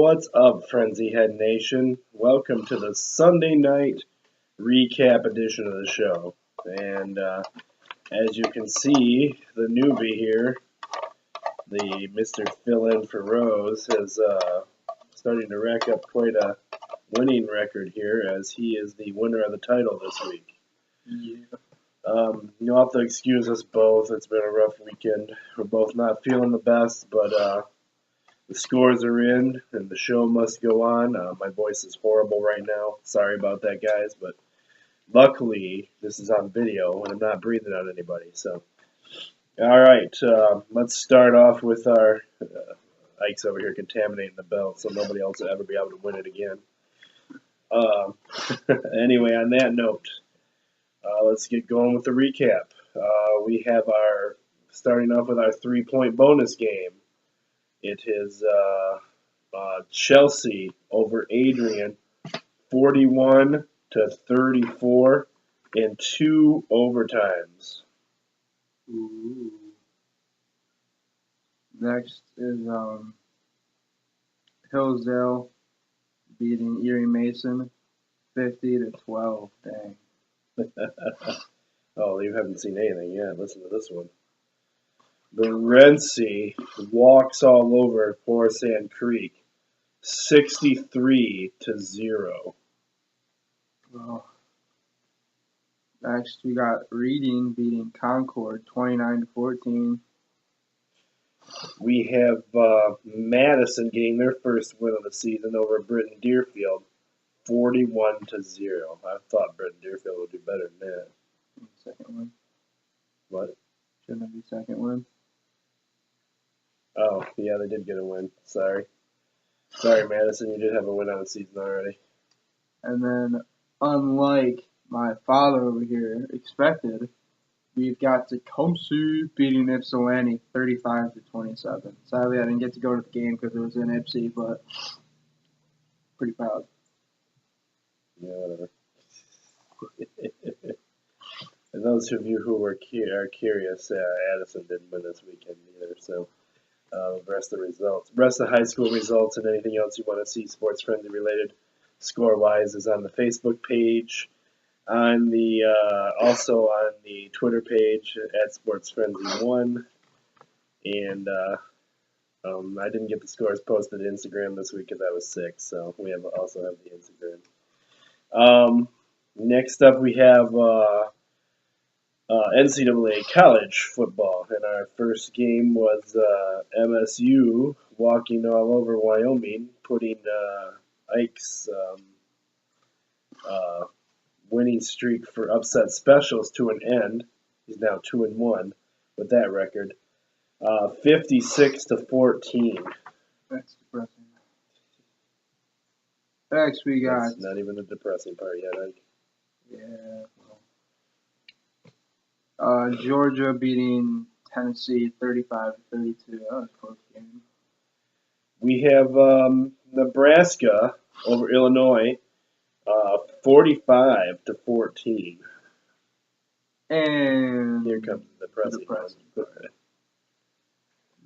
What's up, Frenzy Head Nation? Welcome to the Sunday night recap edition of the show. And as you can see, the newbie here, the Mr. Fill-In for Rose, is starting to rack up quite a winning record here, as he is the winner of the title this week. Yeah. You'll have to excuse us both. It's been a rough weekend. We're both not feeling the best, but the scores are in, and the show must go on. My voice is horrible right now. Sorry about that, guys, but luckily this is on video, and I'm not breathing on anybody. So, all right, let's start off with our Ike's over here contaminating the belt, so nobody else will ever be able to win it again. Anyway, on that note, let's get going with the recap. We have starting off with our 3-point bonus game. It is Chelsea over Adrian, 41-34 in 2 overtimes. Ooh. Next is Hillsdale beating Erie Mason, 50-12. Dang. Oh, you haven't seen anything yet. Listen to this one. The Renzi walks all over Forest Sand Creek, 63-0. Well, next we got Reading beating Concord, 29-14. We have Madison getting their first win of the season over Britton Deerfield, 41-0. I thought Britton Deerfield would do better than that. Second one. What? Shouldn't it be second win? Oh, yeah, they did get a win. Sorry. Sorry, Madison, you did have a win on the season already. And then, unlike my father over here expected, we've got Tecumseh beating Ypsilanti 35-27. Sadly, I didn't get to go to the game because it was in Ypsi, but pretty proud. Yeah, whatever. And those of you who are curious, Addison didn't win this weekend either. So, the rest of the results, rest of the high school results, and anything else you want to see sports friendly related, score wise, is on the Facebook page, on the also on the Twitter page at Sports Frenzy 1, and I didn't get the scores posted to Instagram this week because I was sick. So we also have the Instagram. Next up, we have NCAA college football, and our first game was MSU walking all over Wyoming, putting Ike's winning streak for upset specials to an end. He's now 2-1 with that record. 56-14. That's depressing. Next, we got. That's not even the depressing part yet, Ike. Yeah. Georgia beating Tennessee 35-32. That was a close game. We have Nebraska over Illinois, 45-14. And Here comes the depressing part.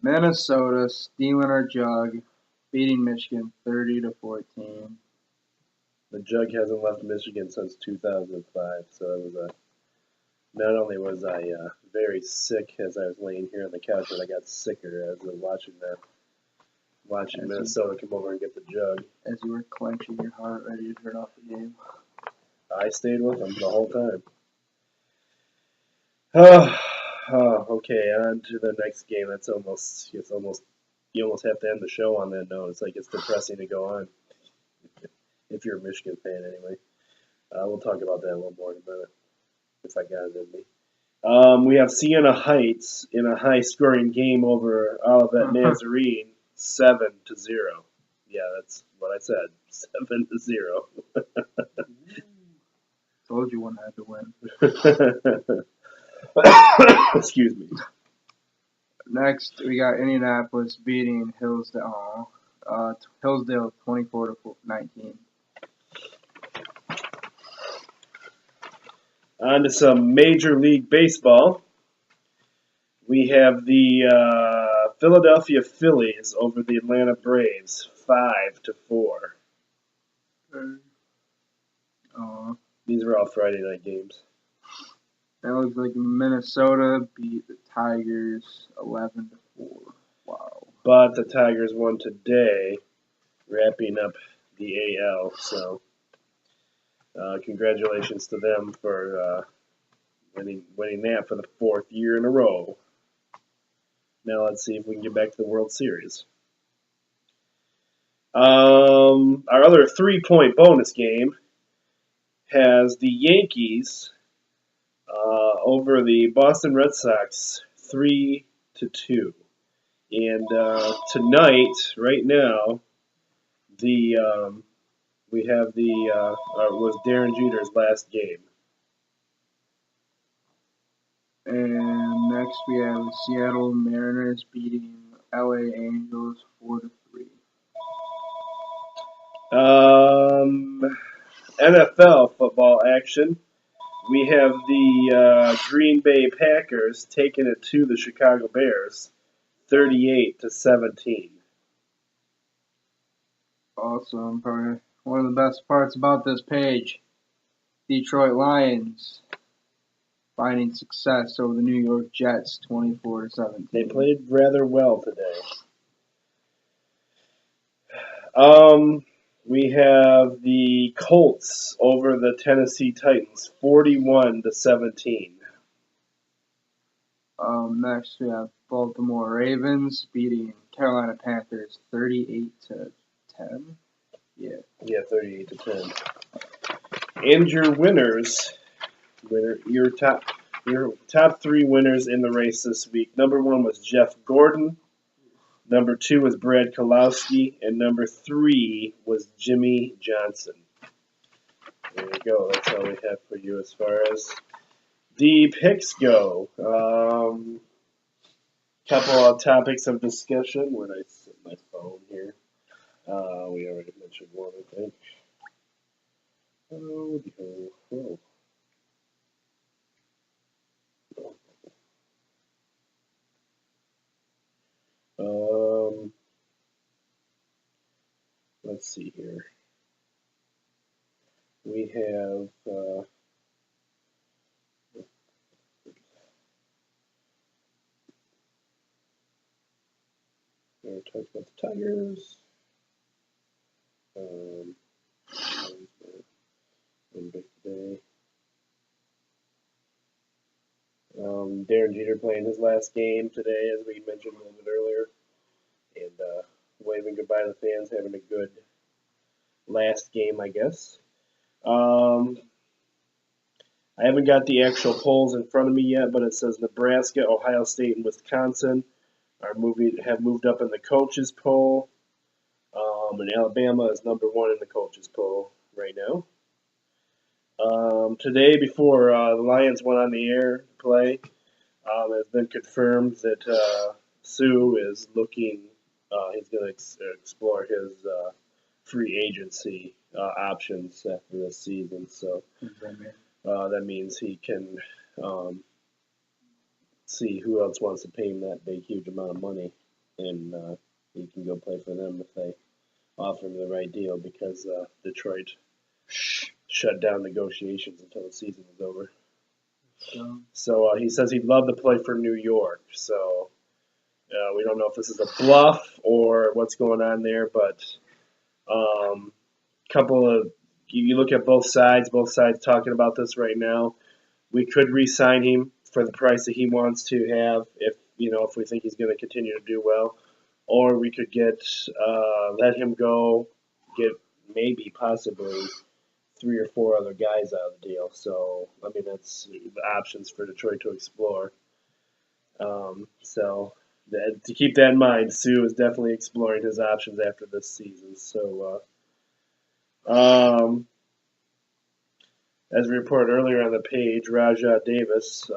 Minnesota stealing our jug, beating Michigan 30-14. The jug hasn't left Michigan since 2005, so it was not only was I very sick as I was laying here on the couch, but I got sicker as I was watching Minnesota come over and get the jug. As you were clenching your heart, ready to turn off the game. I stayed with them the whole time. Okay, on to the next game. It's almost you almost have to end the show on that note. It's like it's depressing to go on. If you're a Michigan fan, anyway. We'll talk about that a little more in a minute, if I got it in me. We have Siena Heights in a high-scoring game over Olivet Nazarene, 7-0. Yeah, that's what I said, 7-0. Told you one had to win. Excuse me. Next, we got Indianapolis beating Hillsdale 24-19. On to some Major League Baseball. We have the Philadelphia Phillies over the Atlanta Braves, 5-4. These are all Friday night games. That looks like Minnesota beat the Tigers 11-4. Wow. But the Tigers won today, wrapping up the AL. So, congratulations to them for winning that for the 4th year in a row. Now let's see if we can get back to the World Series. Our other 3-point bonus game has the Yankees over the Boston Red Sox 3-2. And tonight, right now, we have was Darren Jeter's last game. And next we have Seattle Mariners beating LA Angels 4-3. NFL football action. We have the Green Bay Packers taking it to the Chicago Bears, 38-17. Awesome. Probably one of the best parts about this page. Detroit Lions finding success over the New York Jets, 24-17. They played rather well today. We have the Colts over the Tennessee Titans, 41-17. Next we have Baltimore Ravens beating Carolina Panthers 38-10. Yeah, 38-10. And your winners, your top 3 winners in the race this week. Number 1 was Jeff Gordon. Number 2 was Brad Kolowski, and number 3 was Jimmy Johnson. There you go. That's all we have for you as far as the picks go. Couple of topics of discussion. Where did I set my phone here? We already mentioned one, I think. Oh. Let's see here. We have we talked about the Tigers. Big day. Darren Jeter playing his last game today, as we mentioned a little bit earlier, and waving goodbye to the fans, having a good last game, I guess. I haven't got the actual polls in front of me yet, but it says Nebraska, Ohio State, and Wisconsin have moved up in the coaches poll, and Alabama is number 1 in the coaches poll right now. Today, before the Lions went on the air to play, it has been confirmed that Sue is looking. He's going to explore his free agency options after this season. So that means he can see who else wants to pay him that big, huge amount of money, and he can go play for them if they offer him the right deal, because Detroit shut down negotiations until the season was over. So he says he'd love to play for New York. So we don't know if this is a bluff or what's going on there, but you look at both sides talking about this right now. We could re-sign him for the price that he wants to have, if we think he's going to continue to do well, or we could let him go, get maybe possibly 3 or 4 other guys out of the deal. So, I mean, that's the options for Detroit to explore. To keep that in mind, Sue is definitely exploring his options after this season. So, as we reported earlier on the page, Rajah Davis,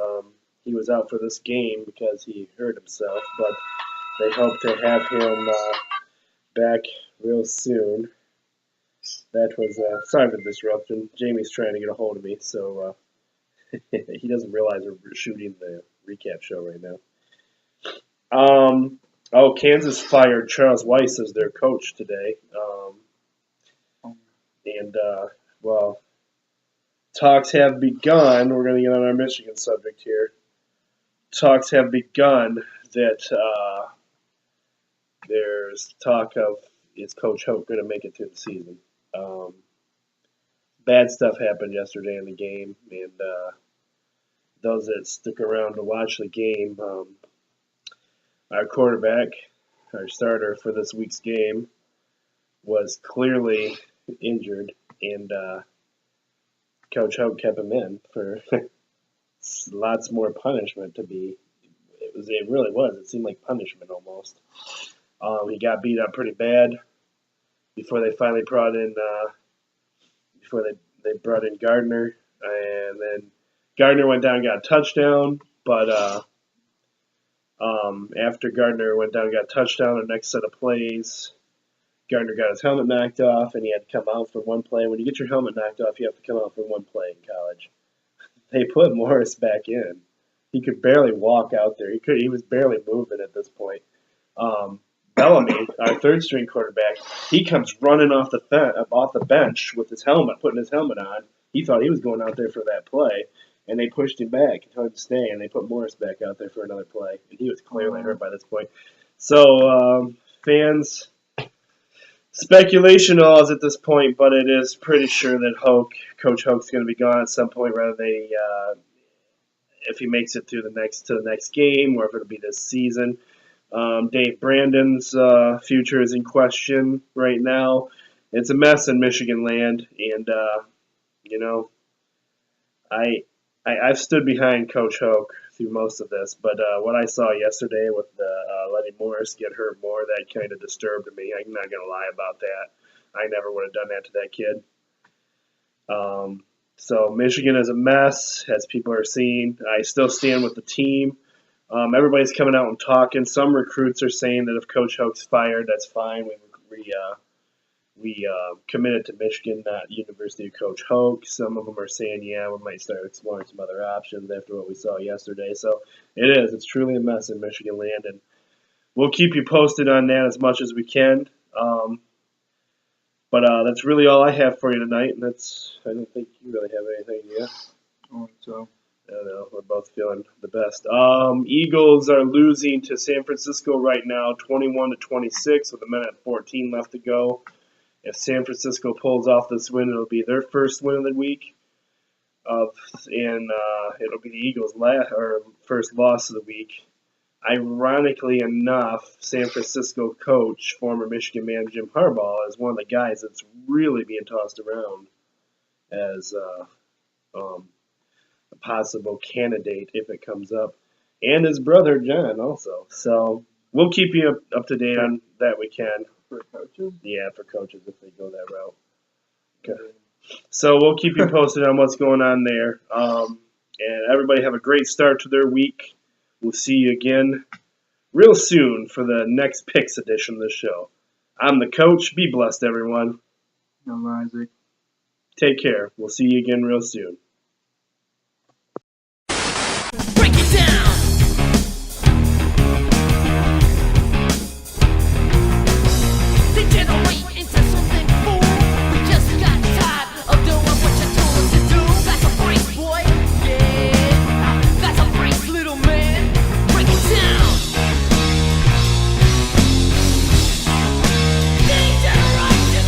he was out for this game because he hurt himself, but they hope to have him back real soon. That was, sorry for the disruption. Jamie's trying to get a hold of me, so he doesn't realize we're shooting the recap show right now. Kansas fired Charles Weiss as their coach today. Talks have begun. We're going to get on our Michigan subject here. Talks have begun that there's talk of, is Coach Hoke going to make it through the season? Bad stuff happened yesterday in the game, and those that stick around to watch the game, our quarterback, our starter for this week's game, was clearly injured, and Coach Hoke kept him in for lots more punishment to be. It really was. It seemed like punishment almost. He got beat up pretty bad before they finally brought in Gardner, and then Gardner went down and got a touchdown, but after Gardner went down and got a touchdown, the next set of plays, Gardner got his helmet knocked off, and he had to come out for one play. When you get your helmet knocked off, you have to come out for one play in college. They put Morris back in. He could barely walk out there. He was barely moving at this point. Bellamy, our third-string quarterback, he comes running off the bench with his helmet, putting his helmet on. He thought he was going out there for that play, and they pushed him back and told him to stay, and they put Morris back out there for another play, and he was clearly hurt by this point. So, fans, speculation all is at this point, but it is pretty sure that Coach Hoke's going to be gone at some point, whether if he makes it through to the next game, or if it'll be this season. Dave Brandon's future is in question right now. It's a mess in Michigan land, and I've stood behind Coach Hoke through most of this. But what I saw yesterday with the letting Morris get hurt more, that kind of disturbed me. I'm not gonna lie about that. I never would have done that to that kid. So Michigan is a mess, as people are seeing. I still stand with the team. Everybody's coming out and talking. Some recruits are saying that if Coach Hoke's fired, that's fine. We committed to Michigan, not University of Coach Hoke. Some of them are saying, yeah, we might start exploring some other options after what we saw yesterday. So it is. It's truly a mess in Michigan land, and we'll keep you posted on that as much as we can. But that's really all I have for you tonight, and I don't think you really have anything yet. So I don't know. We're both feeling the best. Eagles are losing to San Francisco right now, 21-26, with a minute and 14 left to go. If San Francisco pulls off this win, it'll be their first win of the week, and it'll be the Eagles' first loss of the week. Ironically enough, San Francisco coach, former Michigan man Jim Harbaugh, is one of the guys that's really being tossed around as a possible candidate if it comes up, and his brother John also. So we'll keep you up to date on that we can. for coaches. Yeah, for coaches if they go that route. Okay. So we'll keep you posted on what's going on there. And everybody have a great start to their week. We'll see you again real soon for the next Picks edition of the show. I'm the coach. Be blessed, everyone. I'm Isaac. Take care. We'll see you again real soon. Break it down. Degenerate into something fool. We just got tired of doing what you told us to do. That's a brace, boy. Yeah, that's a brace, little man. Break it down. Degeneration.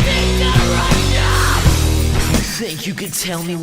Degeneration. You think you can tell me